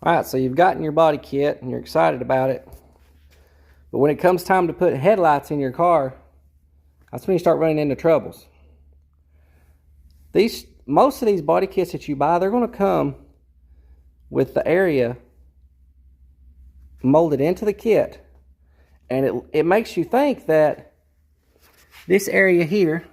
Alright, so you've gotten your body kit and you're excited about it. But when it comes time to put headlights in your car, that's when you start running into troubles. Most of these body kits that you buy, they're going to come with the area molded into the kit. And it makes you think that this area here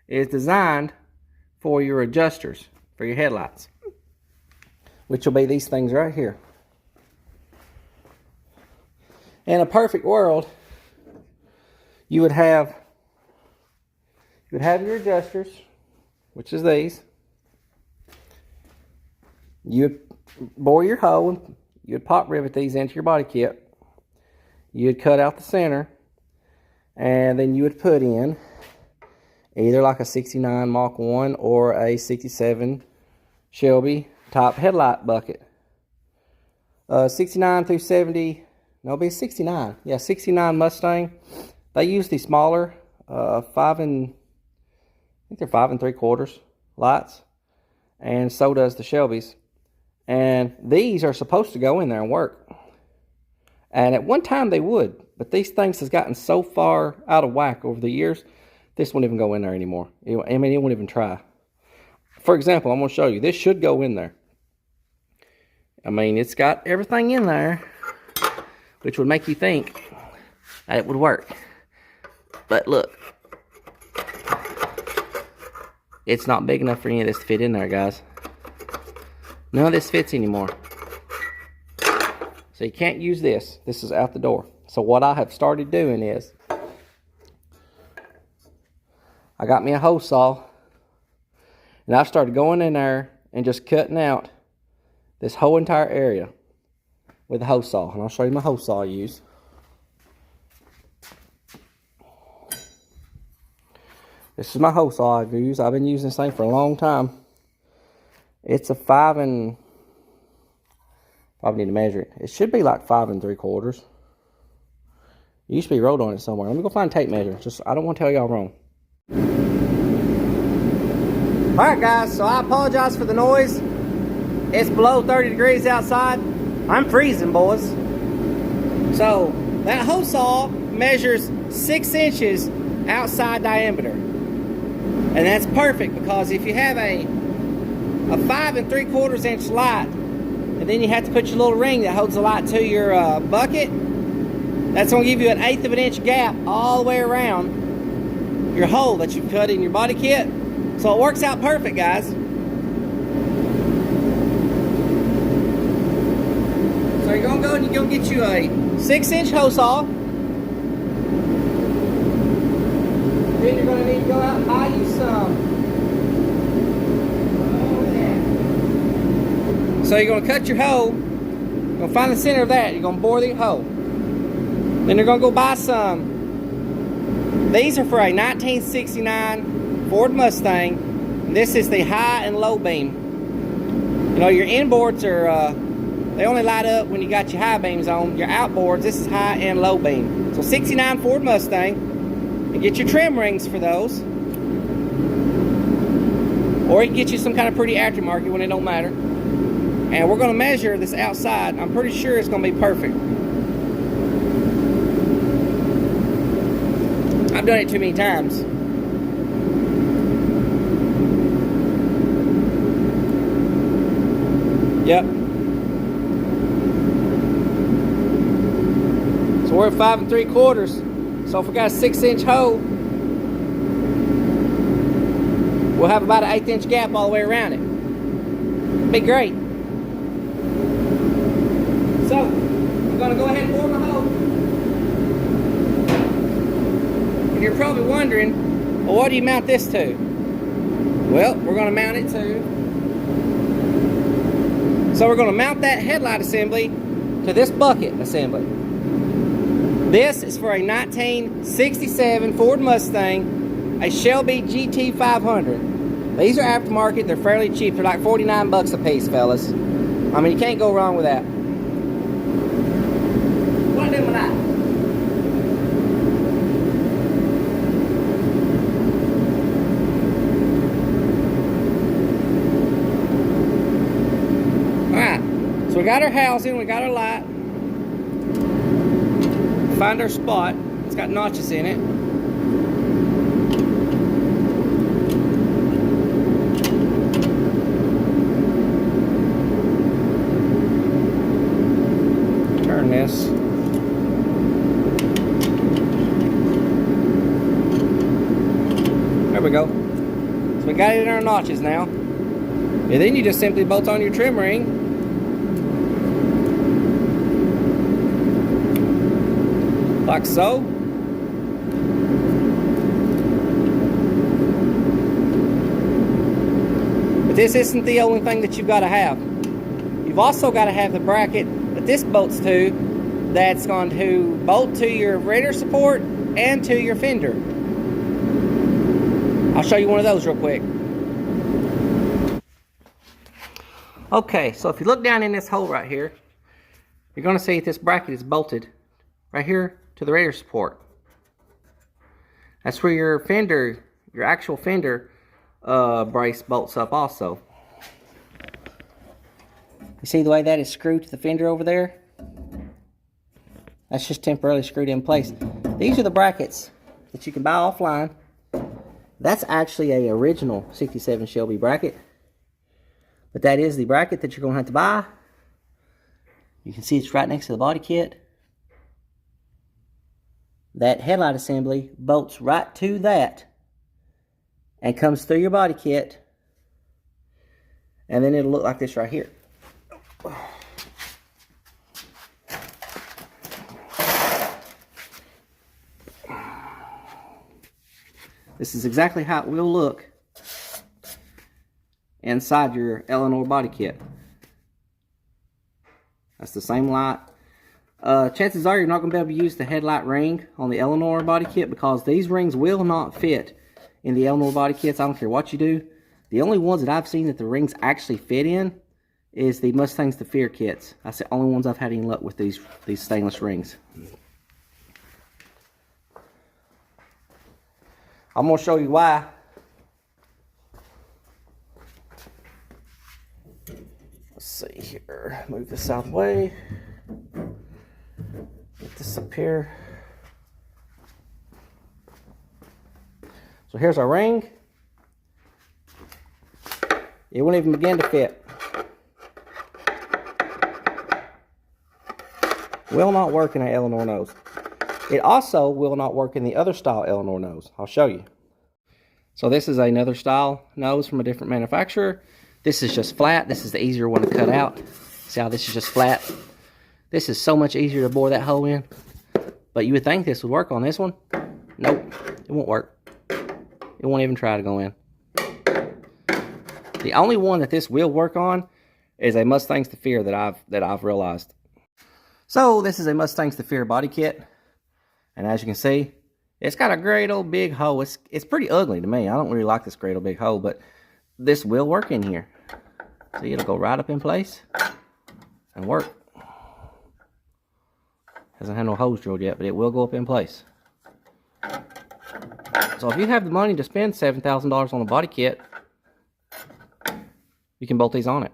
is designed for your adjusters, for your headlights, which will be these things right here. In a perfect world, you would have your adjusters, which is these. You would bore your hole and you would pop rivet these into your body kit. You would cut out the center, and then you would put in either like a 69 Mach 1 or a 67 Shelby type headlight bucket. 69 through 70, no, it'll be 69. Yeah, 69 Mustang. They use the smaller 5 3/4 lights, and so does the Shelby's. And these are supposed to go in there and work. And at one time they would, but these things has gotten so far out of whack over the years, this won't even go in there anymore. I mean, it won't even try. For example, I'm going to show you. This should go in there. I mean, it's got everything in there, which would make you think that it would work. But look, it's not big enough for any of this to fit in there, guys. None of this fits anymore. So you can't use this. This is out the door. So what I have started doing is, I got me a hose saw, and I've started going in there and just cutting out this whole entire area with a hose saw. And I'll show you my hose saw I use. This is my hose saw I've used. I've been using this thing for a long time. It's a 5 and... probably need to measure it. It should be like 5 3/4. It used to be wrote on it somewhere. Let me go find a tape measure. I don't want to tell y'all wrong. Alright guys, so I apologize for the noise. It's below 30 degrees outside. I'm freezing, boys. So, that hose saw measures 6 inches outside diameter. And that's perfect, because if you have a 5 3/4 inch light, and then you have to put your little ring that holds the light to your bucket, that's going to give you an 1/8 of an inch gap all the way around your hole that you've cut in your body kit. So it works out perfect, guys. So you're going to go and you're going to get you a 6-inch hose saw. Then you're going to need to go out and buy you some. So you're going to cut your hole. You're going to find the center of that. You're going to bore the hole. Then you're going to go buy some. These are for a 1969 Ford Mustang. This is the high and low beam. You know, your inboards are, they only light up when you got your high beams on. Your outboards, this is high and low beam. So 69 Ford Mustang. And get your trim rings for those. Or you can get you some kind of pretty aftermarket one, it don't matter. And we're going to measure this outside. I'm pretty sure it's going to be perfect. I've done it too many times. Yep. So we're at 5 3/4. So if we got a 6-inch hole, we'll have about an 1/8 inch gap all the way around it. Be great. So, I'm going to go ahead and bore my hole. And you're probably wondering, well, what do you mount this to? Well, we're going to mount it to... So we're going to mount that headlight assembly to this bucket assembly. This is for a 1967 Ford Mustang, a Shelby GT500. These are aftermarket. They're fairly cheap. They're like 49 bucks a piece, fellas. I mean, you can't go wrong with that. What am I doing with that? So we got our housing, we got our light. Find our spot. It's got notches in it. Turn this. There we go. So we got it in our notches now. And then you just simply bolt on your trim ring. Like so. But this isn't the only thing that you've got to have. You've also got to have the bracket that this bolts to, that's going to bolt to your radiator support and to your fender. I'll show you one of those real quick. Okay, so if you look down in this hole right here, you're going to see this bracket is bolted right here to the radiator support. That's where your fender, your actual fender brace bolts up also. You see the way that is screwed to the fender over there? That's just temporarily screwed in place. These are the brackets that you can buy offline. That's actually a original 67 Shelby bracket. But that is the bracket that you're going to have to buy. You can see it's right next to the body kit. That headlight assembly bolts right to that and comes through your body kit. And then it'll look like this right here. This is exactly how it will look inside your Eleanor body kit. That's the same light. Chances are you're not going to be able to use the headlight ring on the Eleanor body kit because these rings will not fit in the Eleanor body kits. I don't care what you do. The only ones that I've seen that the rings actually fit in is the Mustangs to Fear kits. That's the only ones I've had any luck with these stainless rings. I'm going to show you why. Let's see here. Move this out of the way. Get this up here. So here's our ring. It won't even begin to fit. Will not work in an Eleanor nose. It also will not work in the other style Eleanor nose. I'll show you. So this is another style nose from a different manufacturer. This is just flat. This is the easier one to cut out. See how this is just flat? This is so much easier to bore that hole in. But you would think this would work on this one. Nope, it won't work. It won't even try to go in. The only one that this will work on is a Mustangs to Fear that I've realized. So this is a Mustangs to Fear body kit. And as you can see, it's got a great old big hole. It's pretty ugly to me. I don't really like this great old big hole, but this will work in here. See, it'll go right up in place and work. Hasn't had no holes drilled yet, but it will go up in place. So if you have the money to spend $7,000 on a body kit, you can bolt these on it.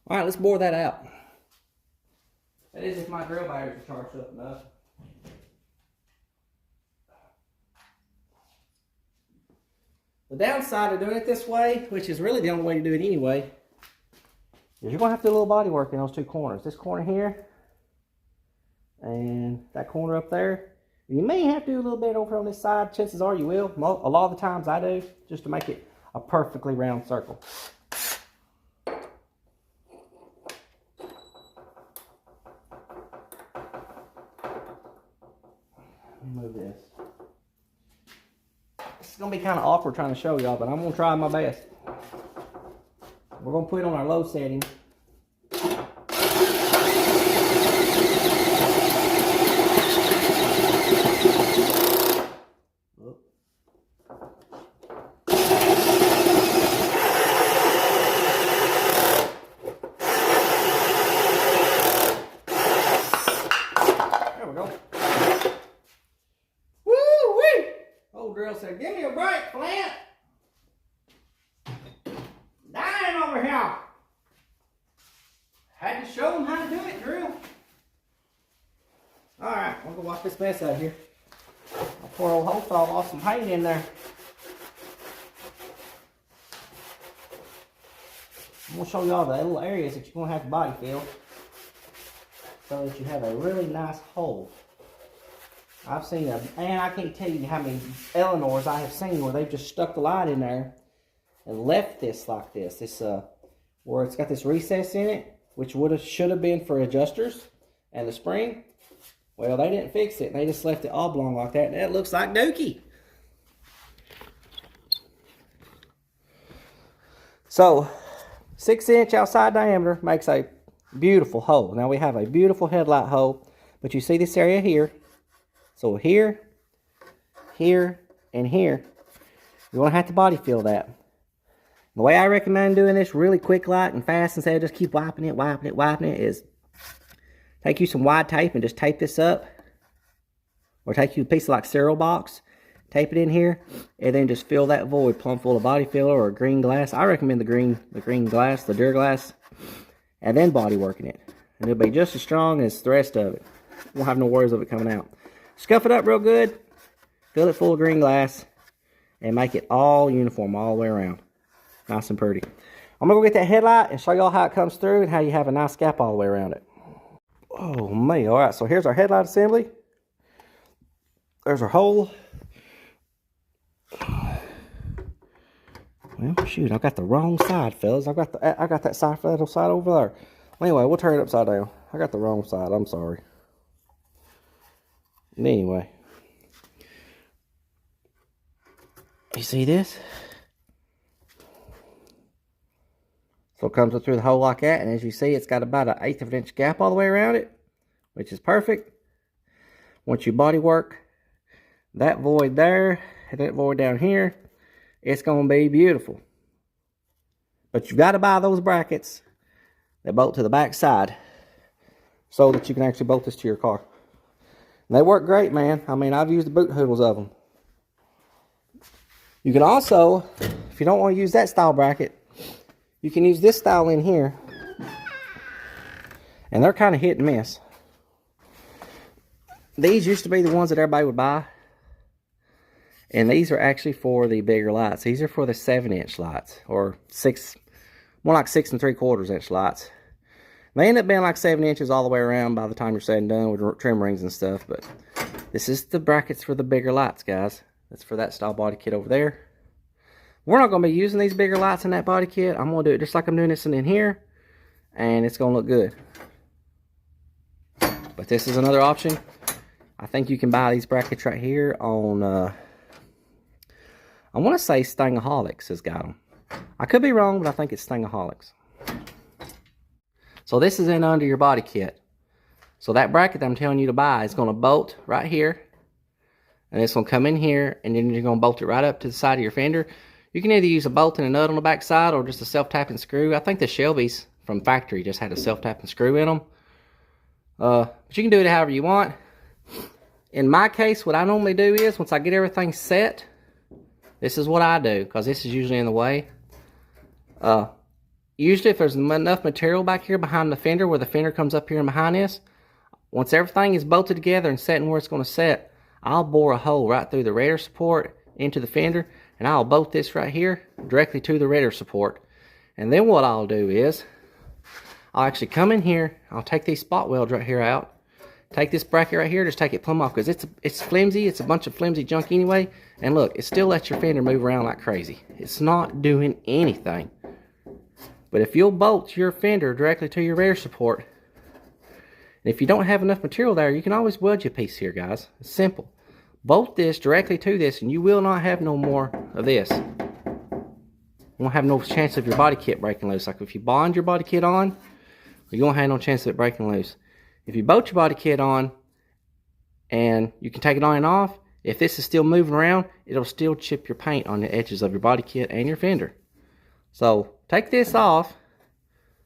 Alright, let's bore that out. That is if my drill batteries are charged up enough. The downside of doing it this way, which is really the only way to do it anyway, is you're going to have to do a little body work in those two corners. This corner here, and that corner up there. You may have to do a little bit over on this side. Chances are you will. A lot of the times I do, just to make it a perfectly round circle. Move this. It's going to be kind of awkward trying to show y'all, but I'm going to try my best. We're going to put it on our low setting. Said, "Give me a break, Flint. Dying over here." Had to show them how to do it, Drew. Alright, I'm gonna wash this mess out here. I'll pour old hole saw off some paint in there. I'm gonna show you all the little areas that you're gonna have to body fill so that you have a really nice hole. I've seen and I can't tell you how many Eleanors I have seen where they've just stuck the light in there and left this like this. This where it's got this recess in it, which should have been for adjusters and the spring. Well, they didn't fix it. They just left it oblong like that, and that looks like dookie. So, 6-inch outside diameter makes a beautiful hole. Now we have a beautiful headlight hole, but you see this area here. So here, here, and here, you're going to have to body fill that. The way I recommend doing this really quick like and fast instead of just keep wiping it is take you some wide tape and just tape this up. Or take you a piece of like cereal box, tape it in here, and then just fill that void plumb full of body filler or green glass. I recommend the green glass, the Duraglass, and then body working it. And it'll be just as strong as the rest of it. Won't have no worries of it coming out. Scuff it up real good, fill it full of green glass, and make it all uniform all the way around. Nice and pretty. I'm going to go get that headlight and show y'all how it comes through and how you have a nice gap all the way around it. Oh, man. All right, so here's our headlight assembly. There's our hole. Well, shoot, I got the wrong side, fellas. I got that side over there. Anyway, we'll turn it upside down. I got the wrong side. I'm sorry. Anyway. You see this? So it comes up through the hole like that, and as you see, it's got about 1/8 of an inch gap all the way around it, which is perfect. Once you body work that void there, and that void down here, it's going to be beautiful. But you've got to buy those brackets that bolt to the back side so that you can actually bolt this to your car. And they work great, man. I mean, I've used the boot hoodles of them. You can also, if you don't want to use that style bracket, you can use this style in here. And they're kind of hit and miss. These used to be the ones that everybody would buy. And these are actually for the bigger lights. These are for the 7-inch lights. Or more like 6 3/4 inch lights. They end up being like 7 inches all the way around by the time you're said and done with trim rings and stuff. But this is the brackets for the bigger lights, guys. That's for that style body kit over there. We're not going to be using these bigger lights in that body kit. I'm going to do it just like I'm doing this in here. And it's going to look good. But this is another option. I think you can buy these brackets right here on, I want to say Stangaholics has got them. I could be wrong, but I think it's Stangaholics. So this is in under your body kit. So that bracket that I'm telling you to buy is going to bolt right here. And it's going to come in here, and then you're going to bolt it right up to the side of your fender. You can either use a bolt and a nut on the back side or just a self-tapping screw. I think the Shelby's from factory just had a self-tapping screw in them. But you can do it however you want. In my case, what I normally do is, once I get everything set, this is what I do, because this is usually in the way. Usually if there's enough material back here behind the fender, where the fender comes up here and behind this, once everything is bolted together and set in where it's going to set, I'll bore a hole right through the radiator support into the fender, and I'll bolt this right here directly to the radiator support. And then what I'll do is, I'll actually come in here, I'll take these spot welds right here out, take this bracket right here, just take it plumb off, because it's flimsy, it's a bunch of flimsy junk anyway, and look, it still lets your fender move around like crazy. It's not doing anything. But if you'll bolt your fender directly to your rear support, and if you don't have enough material there, you can always weld you a piece here, guys. It's simple. Bolt this directly to this, and you will not have no more of this. You won't have no chance of your body kit breaking loose. Like if you bond your body kit on, you won't have no chance of it breaking loose. If you bolt your body kit on, and you can take it on and off, if this is still moving around, it'll still chip your paint on the edges of your body kit and your fender. So take this off,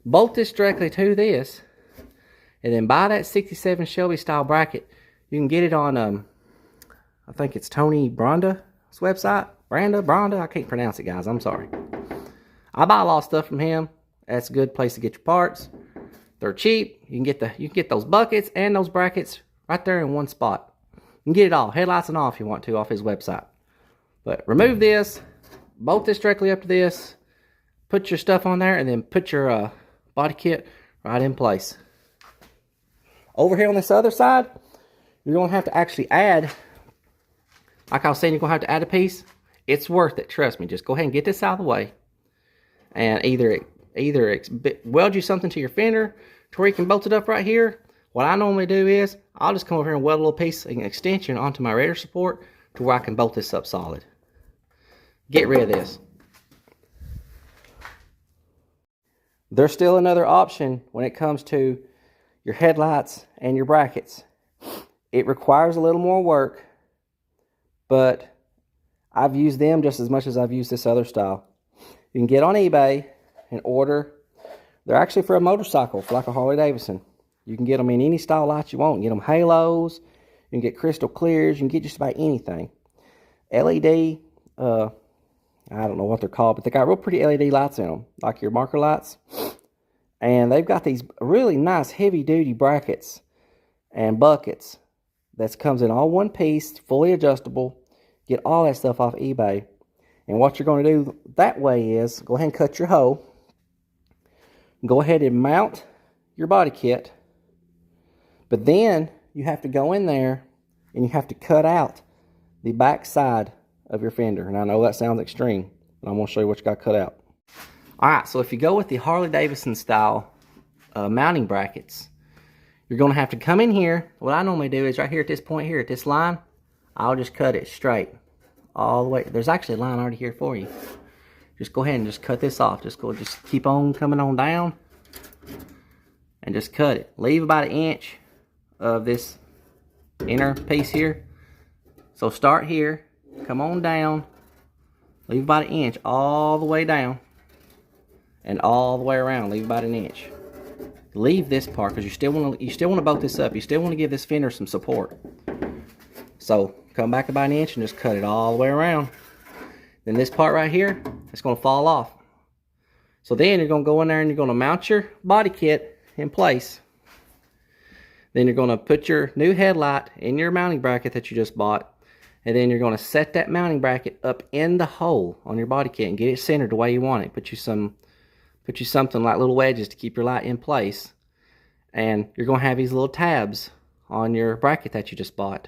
bolt this directly to this, and then buy that 67 Shelby style bracket. You can get it on, I think it's Tony Bronda's website. Bronda, I can't pronounce it, guys. I'm sorry. I buy a lot of stuff from him. That's a good place to get your parts. They're cheap. You can get those buckets and those brackets right there in one spot. You can get it all, headlights and all, if you want to, off his website. But remove this, bolt this directly up to this, put your stuff on there, and then put your body kit right in place. Over here on this other side, you're going to have to actually add, like I was saying, you're going to have to add a piece. It's worth it, trust me. Just go ahead and get this out of the way. And either weld you something to your fender to where you can bolt it up right here. What I normally do is, I'll just come over here and weld a little piece, an extension onto my radiator support to where I can bolt this up solid. Get rid of this. There's still another option when it comes to your headlights and your brackets. It requires a little more work, but I've used them just as much as I've used this other style. You can get on eBay and order. They're actually for a motorcycle, for like a Harley Davidson. You can get them in any style lights you want. You can get them halos, you can get crystal clears, you can get just about anything. LED, I don't know what they're called, but they got real pretty LED lights in them, like your marker lights. And they've got these really nice heavy-duty brackets and buckets that comes in all one piece, fully adjustable. Get all that stuff off eBay. And what you're going to do that way is, go ahead and cut your hole. Go ahead and mount your body kit. But then you have to go in there and you have to cut out the back side of your fender. And I know that sounds extreme, but I'm going to show you what you got cut out. Alright, so if you go with the Harley Davidson style mounting brackets, you're going to have to come in here. What I normally do is right here at this point here, at this line, I'll just cut it straight all the way. There's actually a line already here for you. Just go ahead and just cut this off. Just keep on coming on down and just cut it. Leave about 1 inch of this inner piece here. So start here, come on down, leave about 1 inch all the way down and all the way around. Leave about 1 inch. Leave this part because you still want to bolt this up. You still want to give this fender some support. So come back about 1 inch and just cut it all the way around. Then this part right here, it's going to fall off. So then you're going to go in there and you're going to mount your body kit in place. Then you're going to put your new headlight in your mounting bracket that you just bought. And then you're going to set that mounting bracket up in the hole on your body kit and get it centered the way you want it. Put you something like little wedges to keep your light in place. And you're going to have these little tabs on your bracket that you just bought.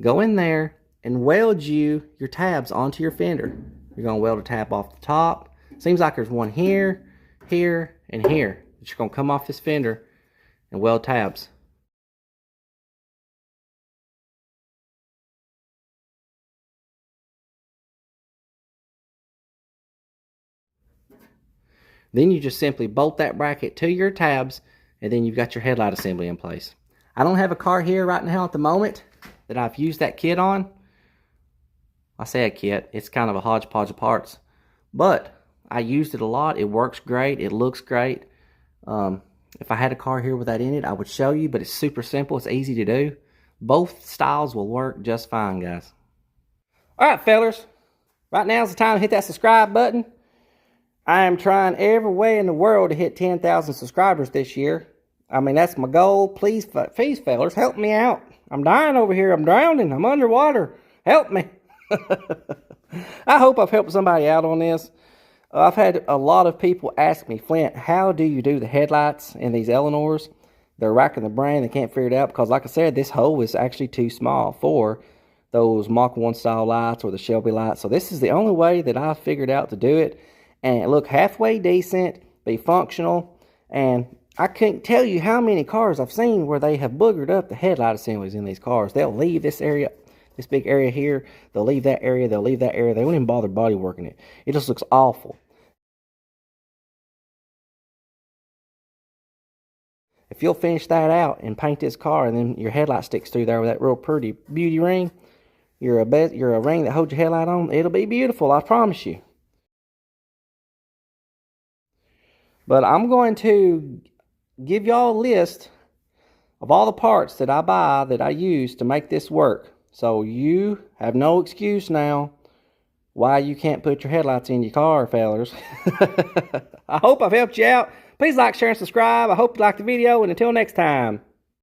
Go in there and weld your tabs onto your fender. You're going to weld a tab off the top. Seems like there's one here, here, and here. But you're going to come off this fender and weld tabs. Then you just simply bolt that bracket to your tabs, and then you've got your headlight assembly in place. I don't have a car here right now at the moment that I've used that kit on. I say a kit, it's kind of a hodgepodge of parts. But I used it a lot. It works great. It looks great. If I had a car here with that in it, I would show you, but it's super simple. It's easy to do. Both styles will work just fine, guys. Alright, fellas. Right now is the time to hit that subscribe button. I am trying every way in the world to hit 10,000 subscribers this year. I mean, that's my goal. Please, fellas, help me out. I'm dying over here. I'm drowning. I'm underwater. Help me. I hope I've helped somebody out on this. I've had a lot of people ask me, Flint, how do you do the headlights in these Eleanors? They're racking the brain. They can't figure it out because, like I said, this hole is actually too small for those Mach 1 style lights or the Shelby lights. So this is the only way that I've figured out to do it. And it look halfway decent, be functional. And I can't tell you how many cars I've seen where they have boogered up the headlight assemblies in these cars. They'll leave this area, this big area here. They'll leave that area. They'll leave that area. They won't even bother body working it. It just looks awful. If you'll finish that out and paint this car, and then your headlight sticks through there with that real pretty beauty ring, you're a ring that holds your headlight on, it'll be beautiful, I promise you. But I'm going to give y'all a list of all the parts that I buy, that I use to make this work. So you have no excuse now why you can't put your headlights in your car, fellas. I hope I've helped you out. Please like, share, and subscribe. I hope you liked the video, and until next time.